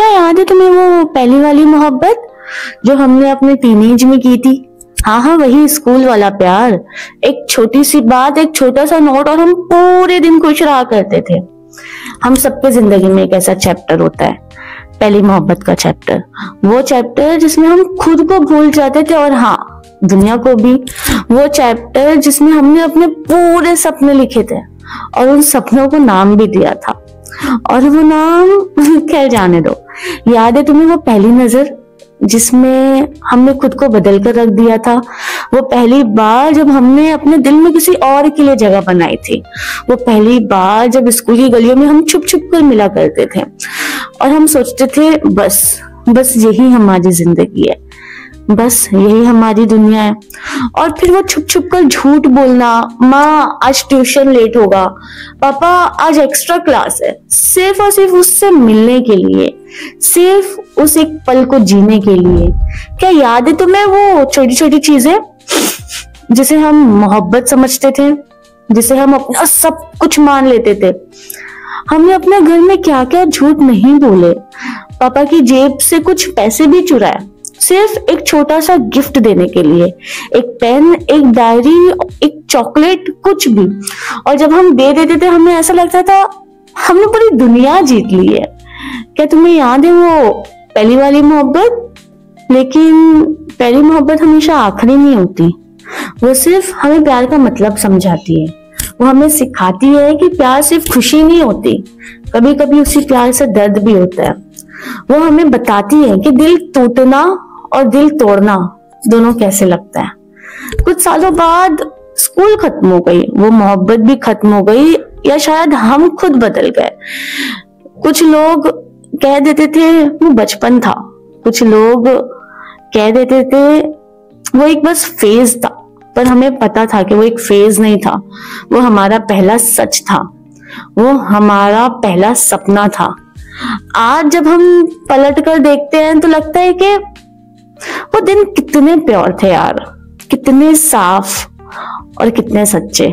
क्या याद है तुम्हें वो पहली वाली मोहब्बत जो हमने अपने टीनेज में की थी? हाँ हाँ, वही स्कूल वाला प्यार। एक छोटी सी बात, एक छोटा सा नोट और हम पूरे दिन खुश रहा करते थे। हम सबके जिंदगी में एक ऐसा चैप्टर होता है, पहली मोहब्बत का चैप्टर। वो चैप्टर जिसमें हम खुद को भूल जाते थे और हाँ, दुनिया को भी। वो चैप्टर जिसमें हमने अपने पूरे सपने लिखे थे और उन सपनों को नाम भी दिया था। और वो नाम खैर जाने दो। याद है तुम्हें वो पहली नजर जिसमें हमने खुद को बदल कर रख दिया था? वो पहली बार जब हमने अपने दिल में किसी और के लिए जगह बनाई थी। वो पहली बार जब स्कूल की गलियों में हम छुप छुप कर मिला करते थे और हम सोचते थे बस यही हमारी जिंदगी है, बस यही हमारी दुनिया है। और फिर वो छुप छुप कर झूठ बोलना, माँ आज ट्यूशन लेट होगा, पापा आज एक्स्ट्रा क्लास है, सिर्फ और सिर्फ उससे मिलने के लिए, सिर्फ उस एक पल को जीने के लिए। क्या याद है तुम्हें वो छोटी छोटी चीजें जिसे हम मोहब्बत समझते थे, जिसे हम अपना सब कुछ मान लेते थे? हमने अपने घर में क्या क्या झूठ नहीं बोले, पापा की जेब से कुछ पैसे भी चुराए सिर्फ एक छोटा सा गिफ्ट देने के लिए, एक पेन, एक डायरी, एक चॉकलेट, कुछ भी। और जब हम दे देते थे हमें ऐसा लगता था हमने पूरी दुनिया जीत ली है। क्या तुम्हें याद है वो पहली वाली मोहब्बत? लेकिन पहली मोहब्बत हमेशा आखिरी नहीं होती। वो सिर्फ हमें प्यार का मतलब समझाती है। वो हमें सिखाती है कि प्यार सिर्फ खुशी नहीं होती, कभी कभी उसी प्यार से दर्द भी होता है। वो हमें बताती है कि दिल टूटना और दिल तोड़ना दोनों कैसे लगता है। कुछ सालों बाद स्कूल खत्म हो गई, वो मोहब्बत भी खत्म हो गई, या शायद हम खुद बदल गए। कुछ लोग कह देते थे वो बचपन था, कुछ लोग कह देते थे वो एक बस फेज था, पर हमें पता था कि वो एक फेज नहीं था, वो हमारा पहला सच था, वो हमारा पहला सपना था। आज जब हम पलट कर देखते हैं तो लगता है कि वो दिन कितने प्योर थे यार, कितने साफ और कितने सच्चे।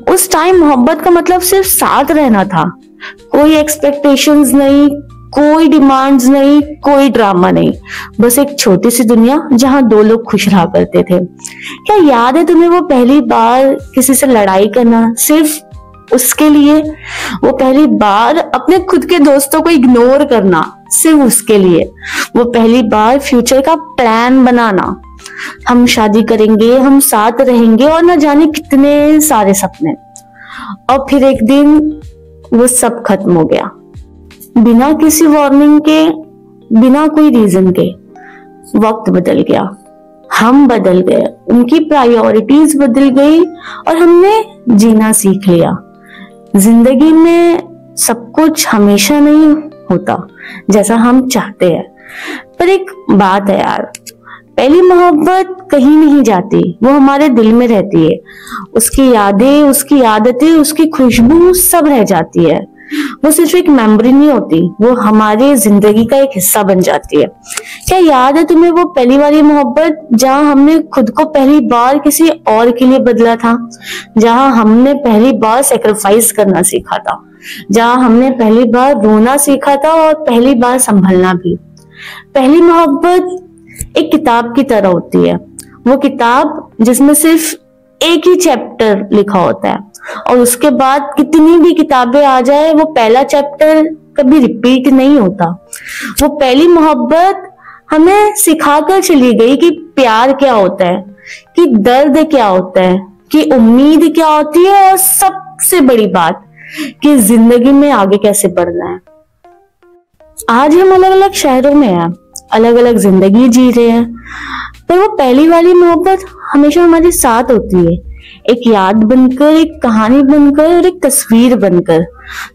उस टाइम मोहब्बत का मतलब सिर्फ साथ रहना था, कोई एक्सपेक्टेशंस नहीं, कोई डिमांड्स नहीं, कोई ड्रामा नहीं, बस एक छोटी सी दुनिया जहां दो लोग खुश रहा करते थे। क्या याद है तुम्हें वो पहली बार किसी से लड़ाई करना सिर्फ उसके लिए? वो पहली बार अपने खुद के दोस्तों को इग्नोर करना सिर्फ उसके लिए? वो पहली बार फ्यूचर का प्लान बनाना, हम शादी करेंगे, हम साथ रहेंगे और न जाने कितने सारे सपने। और फिर एक दिन वो सब खत्म हो गया, बिना किसी वार्निंग के, बिना कोई रीजन के। वक्त बदल गया, हम बदल गए, उनकी प्रायोरिटीज बदल गई और हमने जीना सीख लिया। जिंदगी में सब कुछ हमेशा नहीं होता जैसा हम चाहते हैं, पर एक बात है यार, पहली मोहब्बत कहीं नहीं जाती, वो हमारे दिल में रहती है। उसकी यादें, उसकी आदतें, उसकी खुशबू सब रह जाती है। वो सिर्फ एक मेमोरी नहीं होती, वो हमारी जिंदगी का एक हिस्सा बन जाती है। क्या याद है तुम्हें वो पहली वाली मोहब्बत जहां हमने खुद को पहली बार किसी और के लिए बदला था, जहां हमने पहली बार सेक्रीफाइस करना सीखा था, जहां हमने पहली बार रोना सीखा था और पहली बार संभलना भी? पहली मोहब्बत एक किताब की तरह होती है, वो किताब जिसमें सिर्फ एक ही चैप्टर लिखा होता है और उसके बाद कितनी भी किताबें आ जाए वो पहला चैप्टर कभी रिपीट नहीं होता। वो पहली मोहब्बत हमें सिखाकर चली गई कि प्यार क्या होता है, कि दर्द क्या होता है, कि उम्मीद क्या होती है और सबसे बड़ी बात कि जिंदगी में आगे कैसे बढ़ना है। आज हम अलग अलग शहरों में हैं, अलग अलग जिंदगी जी रहे हैं, पर वो पहली वाली मोहब्बत हमेशा हमारे साथ होती है, एक याद बनकर, एक कहानी बनकर और एक तस्वीर बनकर।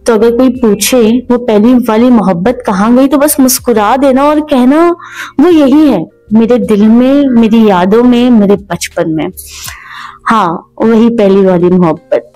तो अगर कोई पूछे वो पहली वाली मोहब्बत कहाँ गई, तो बस मुस्कुरा देना और कहना वो यही है, मेरे दिल में, मेरी यादों में, मेरे बचपन में। हाँ, वही पहली वाली मोहब्बत।